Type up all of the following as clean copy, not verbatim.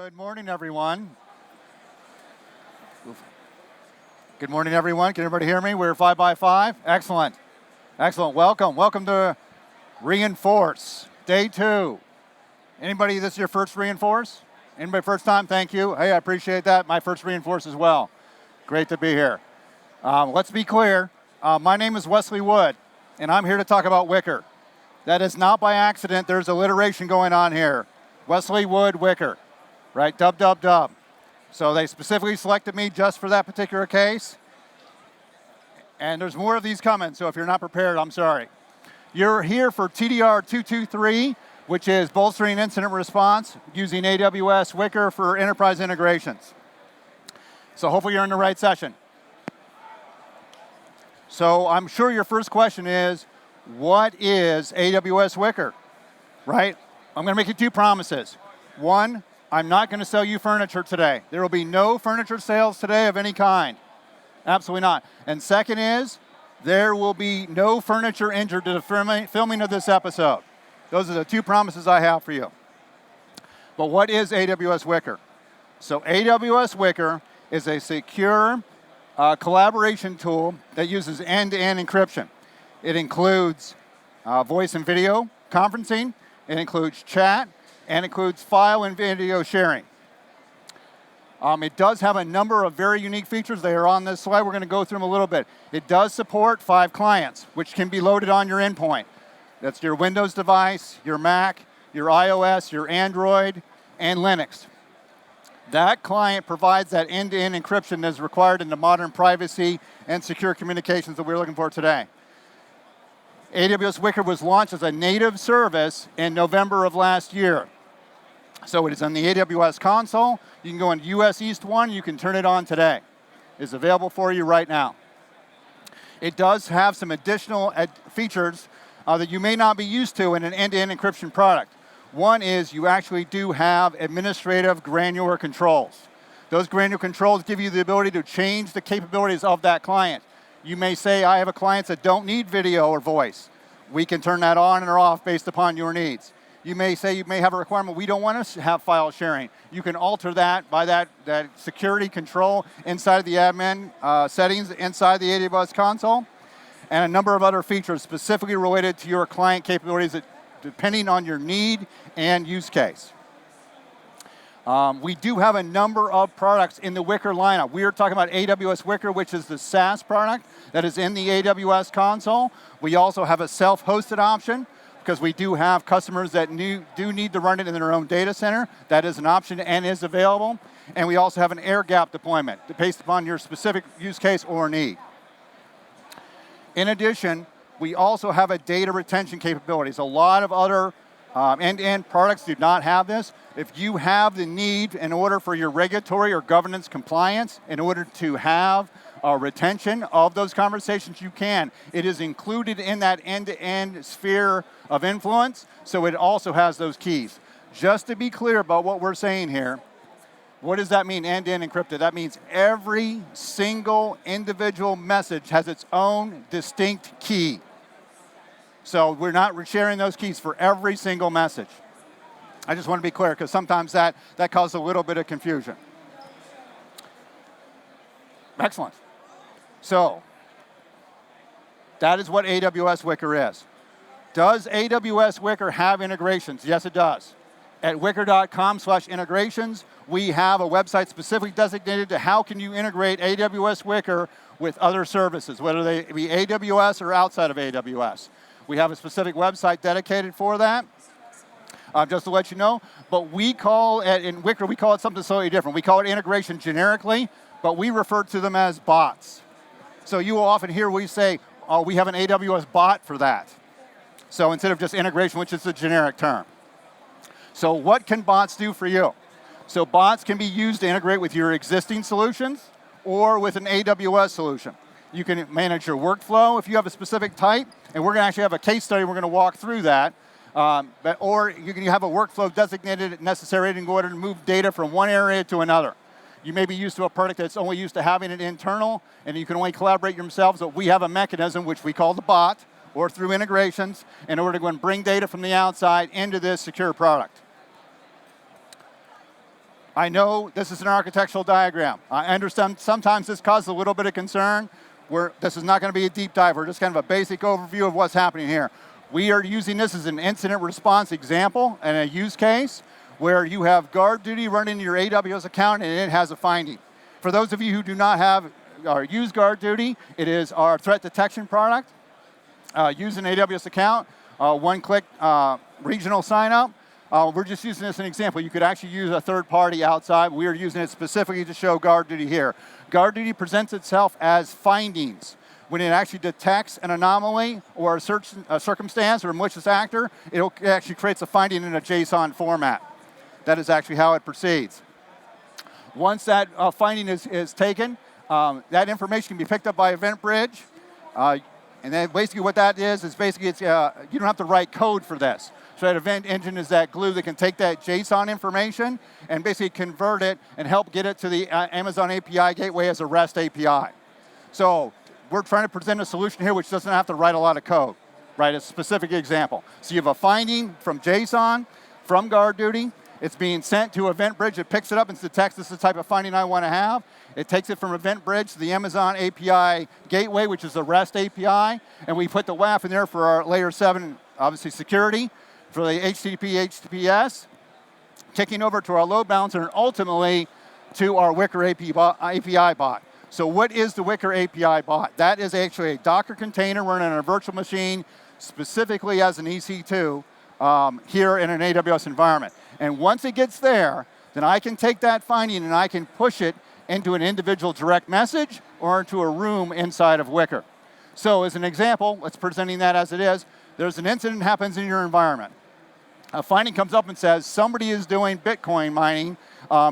Good morning, everyone. Good morning, everyone. Can everybody hear me? We're 5 by 5. Excellent. Excellent. Welcome. Welcome to Reinforce, day 2. Anybody, this is your first Reinforce? Anybody first time? Thank you. Hey, I appreciate that. My first Reinforce as well. Great to be here. Let's be clear. My name is Wesley Wood, and I'm here to talk about Wickr. That is not by accident. There's alliteration going on here. Wesley Wood Wickr, right? Dub, dub, dub. So they specifically selected me just for that particular case. And there's more of these coming, so if you're not prepared, I'm sorry. You're here for TDR223, which is bolstering incident response using AWS Wickr for enterprise integrations. So hopefully you're in the right session. So I'm sure your first question is, what is AWS Wickr, right? I'm going to make you 2 promises. 1, I'm not going to sell you furniture today. There will be no furniture sales today of any kind. Absolutely not. And second is, there will be no furniture injured to the filming of this episode. Those are the 2 promises I have for you. But what is AWS Wickr? So AWS Wickr is a secure collaboration tool that uses end-to-end encryption. It includes voice and video conferencing. It includes chat, and includes file and video sharing. It does have a number of very unique features. They are on this slide. We're going to go through them a little bit. It does support 5 clients, which can be loaded on your endpoint. That's your Windows device, your Mac, your iOS, your Android, and Linux. That client provides that end-to-end encryption that is required in the modern privacy and secure communications that we're looking for today. AWS Wickr was launched as a native service in November of last year. So it is on the AWS console. You can go into US East 1, you can turn it on today. It's available for you right now. It does have some additional features that you may not be used to in an end-to-end encryption product. One is you actually do have administrative granular controls. Those granular controls give you the ability to change the capabilities of that client. You may say, I have clients that don't need video or voice. We can turn that on or off based upon your needs. You may say you may have a requirement, we don't want to have file sharing. You can alter that by that security control inside of the admin settings inside the AWS console, and a number of other features specifically related to your client capabilities that, depending on your need and use case. We do have a number of products in the Wickr lineup. We are talking about AWS Wickr, which is the SaaS product that is in the AWS console. We also have a self-hosted option because we do have customers that do need to run it in their own data center. That is an option and is available. And we also have an air-gap deployment based upon your specific use case or need. In addition, we also have a data retention capabilities. A lot of other end-to-end products do not have this. If you have the need in order for your regulatory or governance compliance, in order to have retention of those conversations, you can. It is included in that end-to-end sphere of influence, so it also has those keys. Just to be clear about what we're saying here, what does that mean, end-to-end encrypted? That means every single individual message has its own distinct key. So we're not sharing those keys for every single message. I just want to be clear, because sometimes that causes a little bit of confusion. Excellent. So that is what AWS Wickr is. Does AWS Wickr have integrations? Yes, it does. At wickr.com/integrations, we have a website specifically designated to how can you integrate AWS Wickr with other services, whether they be AWS or outside of AWS. We have a specific website dedicated for that, just to let you know. But we call it, in Wickr, we call it something slightly different. We call it integration generically, but we refer to them as bots. So you will often hear we say, oh, we have an AWS bot for that. So instead of just integration, which is the generic term. So what can bots do for you? So bots can be used to integrate with your existing solutions or with an AWS solution. You can manage your workflow if you have a specific type, and we're going to actually have a case study. We're going to walk through that. Or you can have a workflow designated necessary in order to move data from one area to another. You may be used to a product that's only used to having it internal, and you can only collaborate yourselves, but we have a mechanism, which we call the bot, or through integrations, in order to go and bring data from the outside into this secure product. I know this is an architectural diagram. I understand sometimes this causes a little bit of concern. This is not going to be a deep dive. We're just kind of a basic overview of what's happening here. We are using this as an incident response example and a use case where you have guard duty running in your AWS account and it has a finding. For those of you who do not have or use guard duty, it is our threat detection product. Use an AWS account, one-click regional sign-up. We're just using this as an example. You could actually use a third party outside. We are using it specifically to show guard duty here. Guard duty presents itself as findings. When it actually detects an anomaly or a circumstance or a malicious actor, it actually creates a finding in a JSON format. That is actually how it proceeds. Once that finding is taken, that information can be picked up by EventBridge. And then basically what that is basically it's, you don't have to write code for this. So that event engine is that glue that can take that JSON information and basically convert it and help get it to the Amazon API gateway as a REST API. So we're trying to present a solution here which doesn't have to write a lot of code, right? A specific example. So you have a finding from JSON, from guard duty. It's being sent to EventBridge. It picks it up and detects this is the type of finding I want to have. It takes it from EventBridge to the Amazon API gateway, which is the REST API, and we put the WAF in there for our layer 7, obviously security, for the HTTP, HTTPS, kicking over to our load balancer, and ultimately to our Wickr API bot. So what is the Wickr API bot? That is actually a Docker container running on a virtual machine, specifically as an EC2 here in an AWS environment. And once it gets there, then I can take that finding and I can push it into an individual direct message or into a room inside of Wickr. So as an example, let's presenting that as it is. There's an incident happens in your environment. A finding comes up and says somebody is doing Bitcoin mining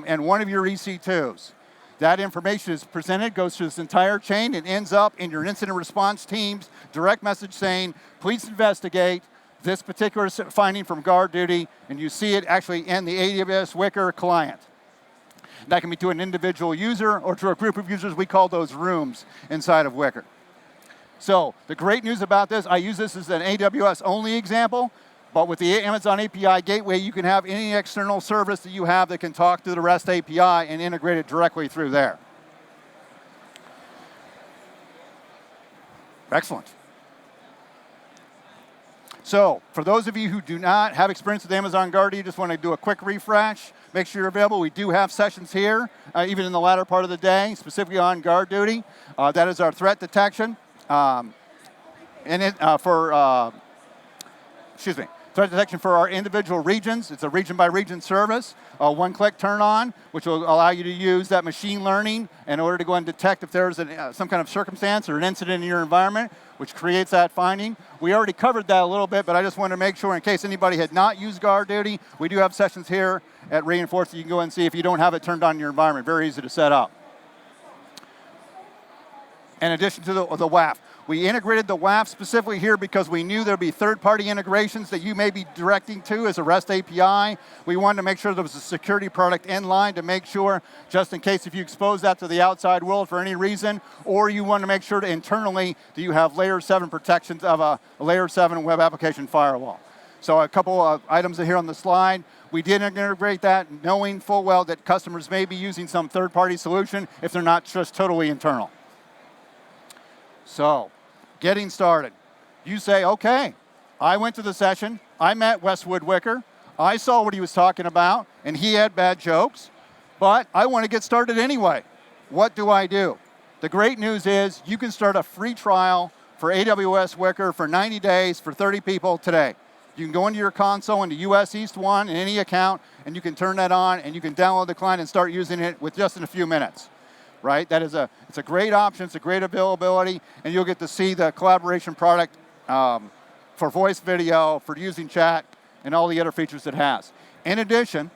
in one of your EC2s. That information is presented, goes through this entire chain, and ends up in your incident response team's direct message saying, please investigate this particular finding from guard duty, and you see it actually in the AWS Wickr client. That can be to an individual user or to a group of users. We call those rooms inside of Wickr. So the great news about this, I use this as an AWS only example, but with the Amazon API gateway, you can have any external service that you have that can talk to the REST API and integrate it directly through there. Excellent. So for those of you who do not have experience with Amazon Guard, you just want to do a quick refresh, make sure you're available. We do have sessions here, even in the latter part of the day, specifically on guard duty. That is our threat detection. Threat detection for our individual regions. It's a region-by-region service, one-click turn-on, which will allow you to use that machine learning in order to go and detect if there's some kind of circumstance or an incident in your environment, which creates that finding. We already covered that a little bit, but I just wanted to make sure in case anybody had not used guard duty, we do have sessions here at Inforce that you can go and see if you don't have it turned on in your environment. Very easy to set up. In addition to the WAF. We integrated the WAF specifically here because we knew there'd be third-party integrations that you may be directing to as a REST API. We wanted to make sure there was a security product in line to make sure, just in case if you expose that to the outside world for any reason, or you want to make sure internally that you have layer 7 protections of a layer 7 web application firewall. So a couple of items here on the slide. We did integrate that knowing full well that customers may be using some third-party solution if they're not just totally internal. So, getting started. You say, okay, I went to the session, I met Westwood Wickr, I saw what he was talking about, and he had bad jokes, but I want to get started anyway. What do I do? The great news is you can start a free trial for AWS Wickr for 90 days for 30 people today. You can go into your console into US East 1 in any account, and you can turn that on, and you can download the client and start using it with just in a few minutes. Right? It's a great option, it's a great availability, and you'll get to see the collaboration product for voice, video, for using chat, and all the other features it has. In addition,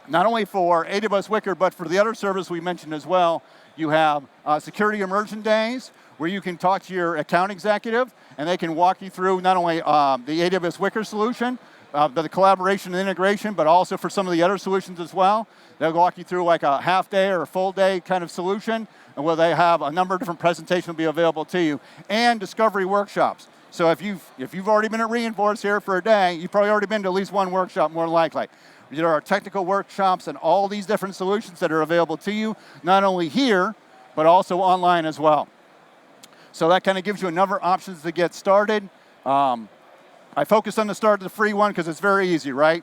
not only for AWS Wickr, but for the other service we mentioned as well, you have security immersion days where you can talk to your account executive, and they can walk you through not only the AWS Wickr solution, but the collaboration and integration, but also for some of the other solutions as well. They'll walk you through like a half day or a full day kind of solution, and where they have a number of different presentations will be available to you, and discovery workshops. So if you've already been at Inforce here for a day, you've probably already been to at least one workshop more than likely. We did our technical workshops and all these different solutions that are available to you, not only here, but also online as well. So that kind of gives you a number of options to get started. I focus on the start of the free one because it's very easy, right?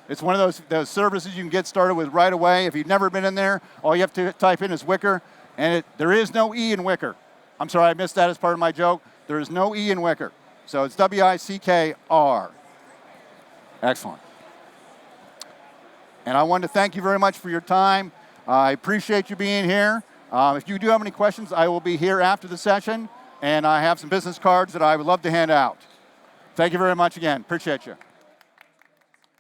It's one of those services you can get started with right away. If you've never been in there, all you have to type in is Wickr, and there is no E in Wickr. I'm sorry, I missed that as part of my joke. There is no E in Wickr. So it's W-I-C-K-R. Excellent. And I want to thank you very much for your time. I appreciate you being here. If you do have any questions, I will be here after the session, and I have some business cards that I would love to hand out. Thank you very much again. Appreciate you.